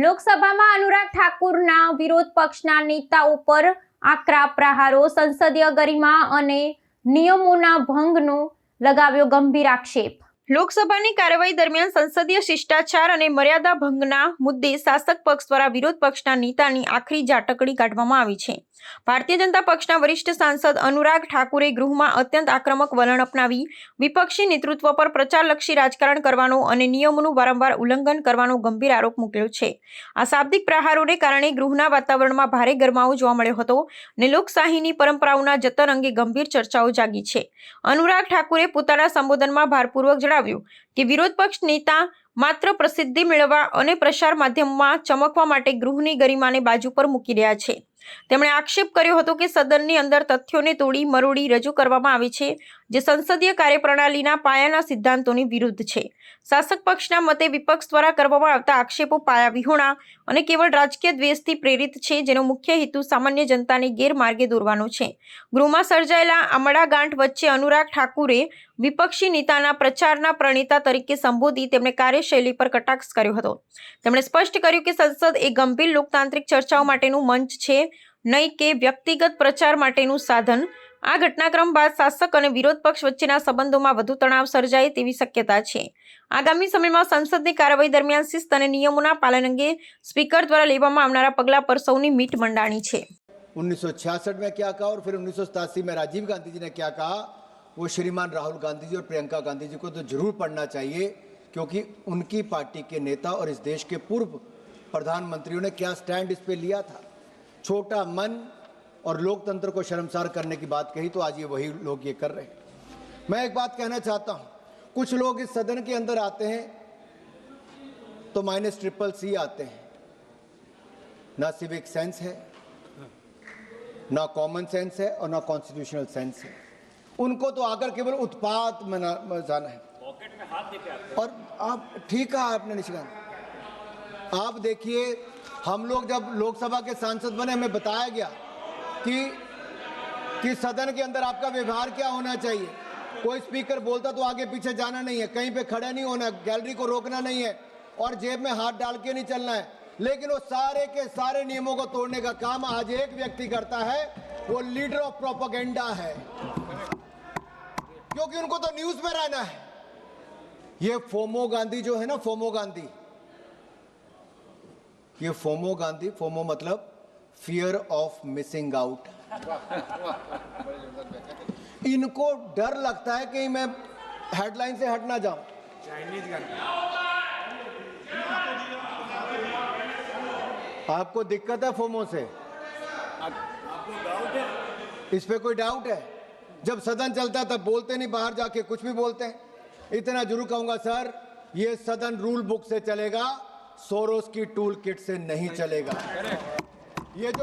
લોકસભામાં અનુરાગ ઠાકુરના વિરોધ પક્ષના નેતાઓ પર આકરા પ્રહારો, સંસદીય ગરિમા અને નિયમોના ભંગનો લગાવ્યો ગંભીર આક્ષેપ। લોકસભાની કાર્યવાહી દરમિયાન સંસદીય શિષ્ટાચાર અને મર્યાદા ભંગના મુદ્દે શાસક પક્ષ દ્વારા વિરોધ પક્ષના નેતાની આખરી ઝાટકડી કાઢવામાં આવી છે। ભારતીય જનતા પક્ષના વરિષ્ઠ સાંસદ અનુરાગ ઠાકુરે ગૃહમાં અત્યંત આક્રમક વલણ અપનાવી વિપક્ષી નેતૃત્વ પર પ્રચારલક્ષી રાજકારણ કરવાનો અને નિયમોનું વારંવાર ઉલ્લંઘન કરવાનો ગંભીર આરોપ મૂક્યો છે। આ શાબ્દિક પ્રહારોને કારણે ગૃહના વાતાવરણમાં ભારે ગરમાવો જોવા મળ્યો હતો અને લોકશાહીની પરંપરાઓના જતન અંગે ગંભીર ચર્ચાઓ જાગી છે। અનુરાગ ઠાકુરે પોતાના સંબોધનમાં ભારપૂર્વક જણાવ્યું કે વિરોધ પક્ષ નેતા માત્ર પ્રસિદ્ધિ મેળવવા અને પ્રસાર માધ્યમમાં ચમકવા માટે ગૃહની ગરિમાને બાજુ પર મૂકી રહ્યા છે। તેમણે આક્ષેપ કર્યો હતો કે સદનની અંદર તથ્યોને તોડી મરોડી રજૂ કરવામાં આવે છે, જે સંસદીય કાર્યપ્રણાલીના પાયાના સિદ્ધાંતોની વિરુદ્ધ છે। શાસક પક્ષના મતે વિપક્ષ દ્વારા કરવામાં આવતા આક્ષેપો પાયાવિહોણા અને કેવળ રાજકીય દ્વેષથી પ્રેરિત છે, જેનો મુખ્ય હેતુ સામાન્ય જનતાને ગેરમાર્ગે દોરવાનો છે। ગૃહમાં સર્જાયેલા આમડાગાંઠ વચ્ચે અનુરાગ ઠાકુરે વિપક્ષી નેતાના પ્રચારના પ્રણેતા તરીકે સંબોધી તેમણે કાર્યશૈલી પર કટાક્ષ કર્યો હતો। તેમણે સ્પષ્ટ કર્યું કે સંસદ એ ગંભીર લોકતાંત્રિક ચર્ચાઓ માટેનું મંચ છે, નહીં કે વ્યક્તિગત પ્રચાર માટેનું સાધન। આ ઘટનાક્રમ બાદ શાસક અને વિરોધ પક્ષ વચ્ચેના સંબંધોમાં વધુ તણાવ સર્જાય તેવી શક્યતા છે। આગામી સમયમાં સંસદની કાર્યવાહી દરમિયાન શિસ્ત અને નિયમોના પાલન અંગે સ્પીકર દ્વારા લેવામાં આવનારા પગલાં પર સૌની મીટ મંડાણી છે। 1966 में क्या कहा और फिर 1987 में राजीव गांधी जी ने क्या कहा, वो श्रीमान राहुल गांधी जी और प्रियंका गांधी जी को तो जरूर पढ़ना चाहिए, क्योंकि उनकी पार्टी के नेता और इस देश के पूर्व प्रधानमंत्रियों ने क्या स्टैंड इस पे लिया था। छोटा मन और लोकतंत्र को शर्मसार करने की बात कही तो आज ये वही लोग ये कर रहे हैं। मैं एक बात कहना चाहता हूं, कुछ लोग इस सदन के अंदर आते हैं तो -CCC आते हैं। ना सिविक सेंस है, ना कॉमन सेंस है और ना कॉन्स्टिट्यूशनल सेंस है। उनको तो आकर केवल उत्पात मचाना है। पॉकेट में हाथ देके आते हैं। और आप ठीक कहा आपने निशिकांत, आप देखिए हम लोग जब लोकसभा के सांसद बने हमें बताया गया कि सदन के अंदर आपका व्यवहार क्या होना चाहिए। कोई स्पीकर बोलता तो आगे पीछे जाना नहीं है, कहीं पे खड़ा नहीं होना, गैलरी को रोकना नहीं है और जेब में हाथ डाल के नहीं चलना है। लेकिन वो सारे के सारे नियमों को तोड़ने का काम आज एक व्यक्ति करता है, वो लीडर ऑफ प्रोपेगेंडा है, क्योंकि उनको तो न्यूज में रहना है। ये फोमो गांधी जो है ना, फोमो गांधी, ये फोमो गांधी, फोमो मतलब फियर ऑफ मिसिंग आउट। इनको डर लगता है कि मैं हेडलाइन से हट ना जाऊं। आपको दिक्कत है फोमो से? आपको डाउट है? इस पे कोई डाउट है? जब सदन चलता है तब बोलते नहीं, बाहर जाके कुछ भी बोलते हैं। इतना जरूर कहूंगा सर, ये सदन रूल बुक से चलेगा, सोरोस की टूल किट से नहीं चलेगा। ये जो